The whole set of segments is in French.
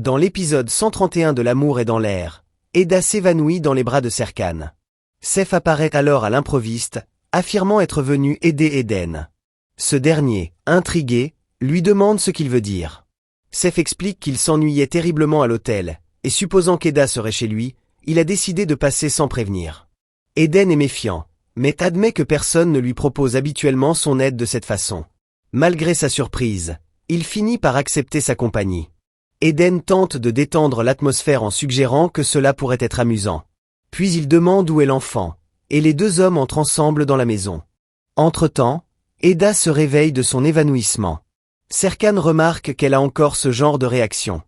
Dans l'épisode 131 de L'amour est dans l'air, Eda s'évanouit dans les bras de Serkan. Sef apparaît alors à l'improviste, affirmant être venu aider Eden. Ce dernier, intrigué, lui demande ce qu'il veut dire. Sef explique qu'il s'ennuyait terriblement à l'hôtel, et supposant qu'Eda serait chez lui, il a décidé de passer sans prévenir. Eden est méfiant, mais admet que personne ne lui propose habituellement son aide de cette façon. Malgré sa surprise, il finit par accepter sa compagnie. Eden tente de détendre l'atmosphère en suggérant que cela pourrait être amusant. Puis il demande où est l'enfant, et les deux hommes entrent ensemble dans la maison. Entre-temps, Eda se réveille de son évanouissement. Serkan remarque qu'elle a encore ce genre de réaction.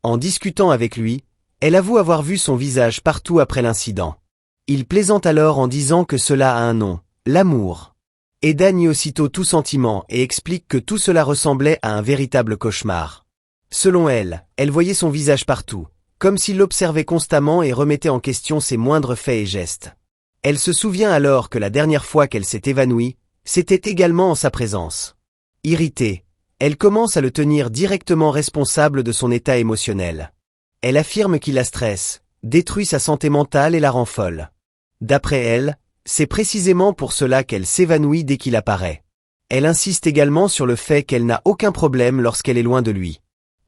En discutant avec lui, elle avoue avoir vu son visage partout après l'incident. Il plaisante alors en disant que cela a un nom, l'amour. Eda nie aussitôt tout sentiment et explique que tout cela ressemblait à un véritable cauchemar. Selon elle, elle voyait son visage partout, comme s'il l'observait constamment et remettait en question ses moindres faits et gestes. Elle se souvient alors que la dernière fois qu'elle s'est évanouie, c'était également en sa présence. Irritée, elle commence à le tenir directement responsable de son état émotionnel. Elle affirme qu'il la stresse, détruit sa santé mentale et la rend folle. D'après elle, c'est précisément pour cela qu'elle s'évanouit dès qu'il apparaît. Elle insiste également sur le fait qu'elle n'a aucun problème lorsqu'elle est loin de lui.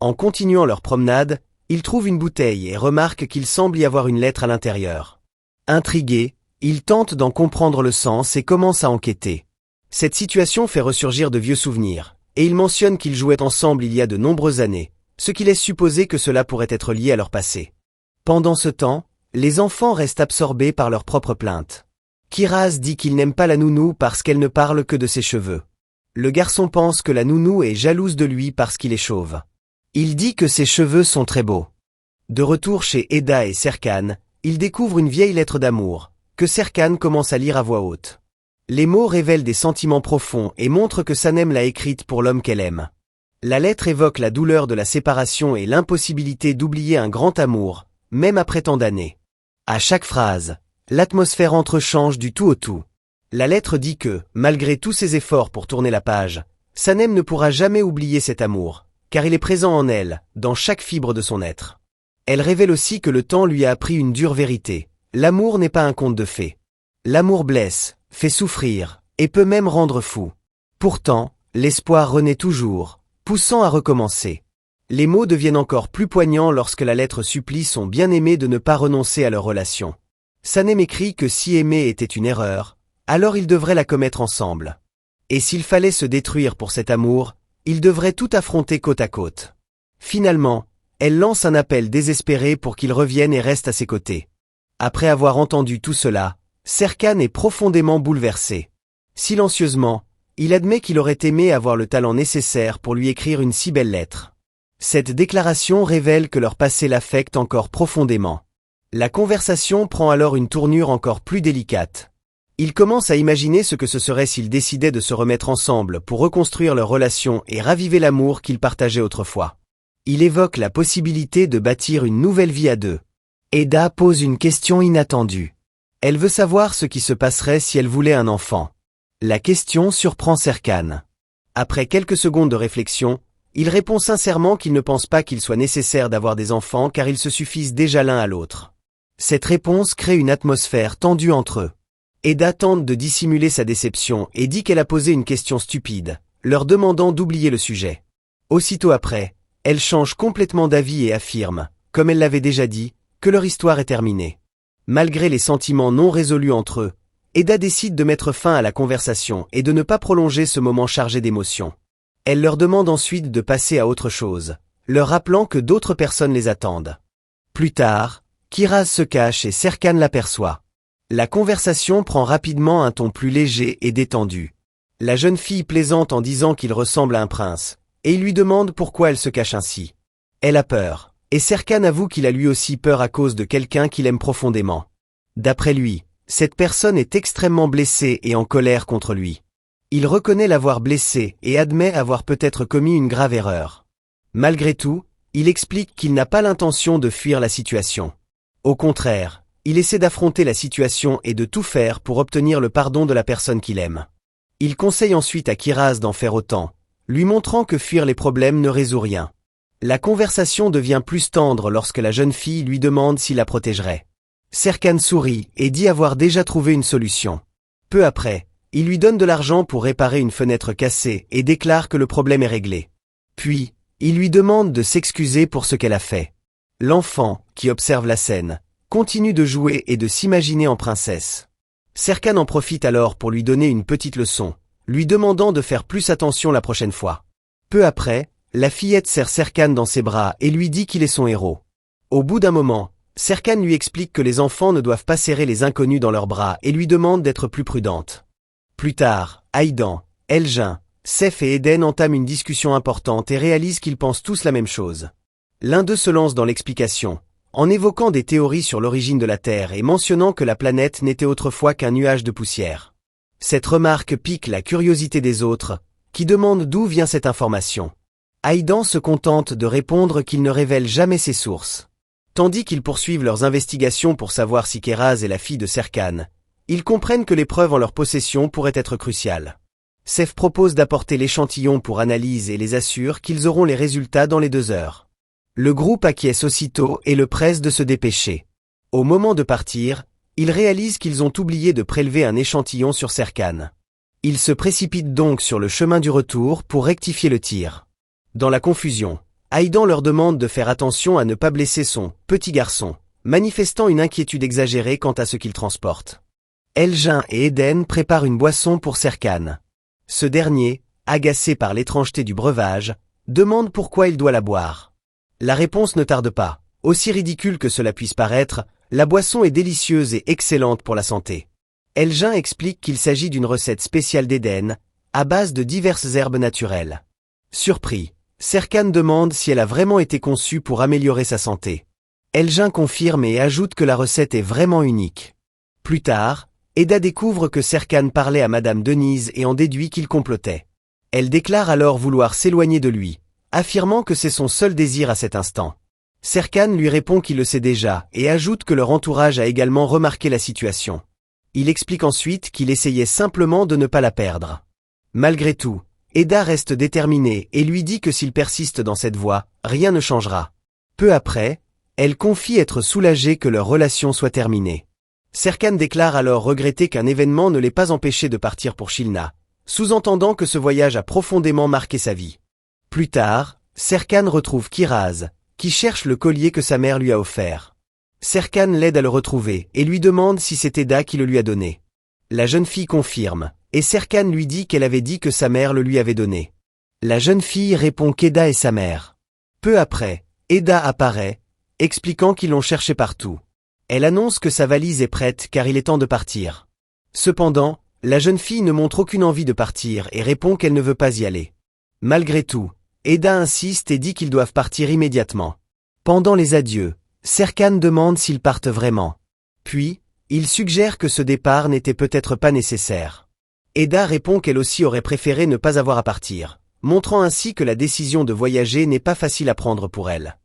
En continuant leur promenade, il trouve une bouteille et remarque qu'il semble y avoir une lettre à l'intérieur. Intrigué, il tente d'en comprendre le sens et commence à enquêter. Cette situation fait ressurgir de vieux souvenirs, et il mentionne qu'ils jouaient ensemble il y a de nombreuses années, ce qui laisse supposer que cela pourrait être lié à leur passé. Pendant ce temps, les enfants restent absorbés par leurs propres plaintes. Kiraz dit qu'il n'aime pas la nounou parce qu'elle ne parle que de ses cheveux. Le garçon pense que la nounou est jalouse de lui parce qu'il est chauve. Il dit que ses cheveux sont très beaux. De retour chez Eda et Serkan, il découvre une vieille lettre d'amour, que Serkan commence à lire à voix haute. Les mots révèlent des sentiments profonds et montrent que Sanem l'a écrite pour l'homme qu'elle aime. La lettre évoque la douleur de la séparation et l'impossibilité d'oublier un grand amour, même après tant d'années. À chaque phrase, l'atmosphère entrechange du tout au tout. La lettre dit que, malgré tous ses efforts pour tourner la page, Sanem ne pourra jamais oublier cet amour, car il est présent en elle, dans chaque fibre de son être. Elle révèle aussi que le temps lui a appris une dure vérité. L'amour n'est pas un conte de fées. L'amour blesse, fait souffrir, et peut même rendre fou. Pourtant, l'espoir renaît toujours, poussant à recommencer. Les mots deviennent encore plus poignants lorsque la lettre supplie son bien-aimé de ne pas renoncer à leur relation. Sanem écrit que si aimer était une erreur, alors ils devraient la commettre ensemble. Et s'il fallait se détruire pour cet amour, ils devraient tout affronter côte à côte. Finalement, elle lance un appel désespéré pour qu'il revienne et reste à ses côtés. Après avoir entendu tout cela, Serkan est profondément bouleversé. Silencieusement, il admet qu'il aurait aimé avoir le talent nécessaire pour lui écrire une si belle lettre. Cette déclaration révèle que leur passé l'affecte encore profondément. La conversation prend alors une tournure encore plus délicate. Ils commencent à imaginer ce que ce serait s'ils décidaient de se remettre ensemble pour reconstruire leur relation et raviver l'amour qu'ils partageaient autrefois. Il évoque la possibilité de bâtir une nouvelle vie à deux. Eda pose une question inattendue. Elle veut savoir ce qui se passerait si elle voulait un enfant. La question surprend Serkan. Après quelques secondes de réflexion, il répond sincèrement qu'il ne pense pas qu'il soit nécessaire d'avoir des enfants car ils se suffisent déjà l'un à l'autre. Cette réponse crée une atmosphère tendue entre eux. Eda tente de dissimuler sa déception et dit qu'elle a posé une question stupide, leur demandant d'oublier le sujet. Aussitôt après, elle change complètement d'avis et affirme, comme elle l'avait déjà dit, que leur histoire est terminée. Malgré les sentiments non résolus entre eux, Eda décide de mettre fin à la conversation et de ne pas prolonger ce moment chargé d'émotions. Elle leur demande ensuite de passer à autre chose, leur rappelant que d'autres personnes les attendent. Plus tard, Kiraz se cache et Serkan l'aperçoit. La conversation prend rapidement un ton plus léger et détendu. La jeune fille plaisante en disant qu'il ressemble à un prince, et il lui demande pourquoi elle se cache ainsi. Elle a peur, et Serkan avoue qu'il a lui aussi peur à cause de quelqu'un qu'il aime profondément. D'après lui, cette personne est extrêmement blessée et en colère contre lui. Il reconnaît l'avoir blessé et admet avoir peut-être commis une grave erreur. Malgré tout, il explique qu'il n'a pas l'intention de fuir la situation. Au contraire, il essaie d'affronter la situation et de tout faire pour obtenir le pardon de la personne qu'il aime. Il conseille ensuite à Kiraz d'en faire autant, lui montrant que fuir les problèmes ne résout rien. La conversation devient plus tendre lorsque la jeune fille lui demande s'il la protégerait. Serkan sourit et dit avoir déjà trouvé une solution. Peu après, il lui donne de l'argent pour réparer une fenêtre cassée et déclare que le problème est réglé. Puis, il lui demande de s'excuser pour ce qu'elle a fait. L'enfant, qui observe la scène, continue de jouer et de s'imaginer en princesse. Serkan en profite alors pour lui donner une petite leçon, lui demandant de faire plus attention la prochaine fois. Peu après, la fillette serre Serkan dans ses bras et lui dit qu'il est son héros. Au bout d'un moment, Serkan lui explique que les enfants ne doivent pas serrer les inconnus dans leurs bras et lui demande d'être plus prudente. Plus tard, Aydan, Elgin, Seyf et Eden entament une discussion importante et réalisent qu'ils pensent tous la même chose. L'un d'eux se lance dans l'explication, en évoquant des théories sur l'origine de la Terre et mentionnant que la planète n'était autrefois qu'un nuage de poussière. Cette remarque pique la curiosité des autres, qui demandent d'où vient cette information. Aydan se contente de répondre qu'il ne révèle jamais ses sources. Tandis qu'ils poursuivent leurs investigations pour savoir si Keraz est la fille de Serkan, ils comprennent que les preuves en leur possession pourraient être cruciales. Seyf propose d'apporter l'échantillon pour analyse et les assure qu'ils auront les résultats dans les 2 heures. Le groupe acquiesce aussitôt et le presse de se dépêcher. Au moment de partir, ils réalisent qu'ils ont oublié de prélever un échantillon sur Serkan. Ils se précipitent donc sur le chemin du retour pour rectifier le tir. Dans la confusion, Aydan leur demande de faire attention à ne pas blesser son « petit garçon », manifestant une inquiétude exagérée quant à ce qu'il transporte. Elgin et Eden préparent une boisson pour Serkan. Ce dernier, agacé par l'étrangeté du breuvage, demande pourquoi il doit la boire. La réponse ne tarde pas. Aussi ridicule que cela puisse paraître, la boisson est délicieuse et excellente pour la santé. Elgin explique qu'il s'agit d'une recette spéciale d'Eden, à base de diverses herbes naturelles. Surpris, Serkan demande si elle a vraiment été conçue pour améliorer sa santé. Elgin confirme et ajoute que la recette est vraiment unique. Plus tard, Eda découvre que Serkan parlait à Madame Denise et en déduit qu'il complotait. Elle déclare alors vouloir s'éloigner de lui, affirmant que c'est son seul désir à cet instant. Serkan lui répond qu'il le sait déjà et ajoute que leur entourage a également remarqué la situation. Il explique ensuite qu'il essayait simplement de ne pas la perdre. Malgré tout, Eda reste déterminée et lui dit que s'il persiste dans cette voie, rien ne changera. Peu après, elle confie être soulagée que leur relation soit terminée. Serkan déclare alors regretter qu'un événement ne l'ait pas empêché de partir pour Shilna, sous-entendant que ce voyage a profondément marqué sa vie. Plus tard, Serkan retrouve Kiraz, qui cherche le collier que sa mère lui a offert. Serkan l'aide à le retrouver et lui demande si c'est Eda qui le lui a donné. La jeune fille confirme, et Serkan lui dit qu'elle avait dit que sa mère le lui avait donné. La jeune fille répond qu'Eda est sa mère. Peu après, Eda apparaît, expliquant qu'ils l'ont cherché partout. Elle annonce que sa valise est prête car il est temps de partir. Cependant, la jeune fille ne montre aucune envie de partir et répond qu'elle ne veut pas y aller. Malgré tout, Eda insiste et dit qu'ils doivent partir immédiatement. Pendant les adieux, Serkan demande s'ils partent vraiment. Puis, il suggère que ce départ n'était peut-être pas nécessaire. Eda répond qu'elle aussi aurait préféré ne pas avoir à partir, montrant ainsi que la décision de voyager n'est pas facile à prendre pour elle.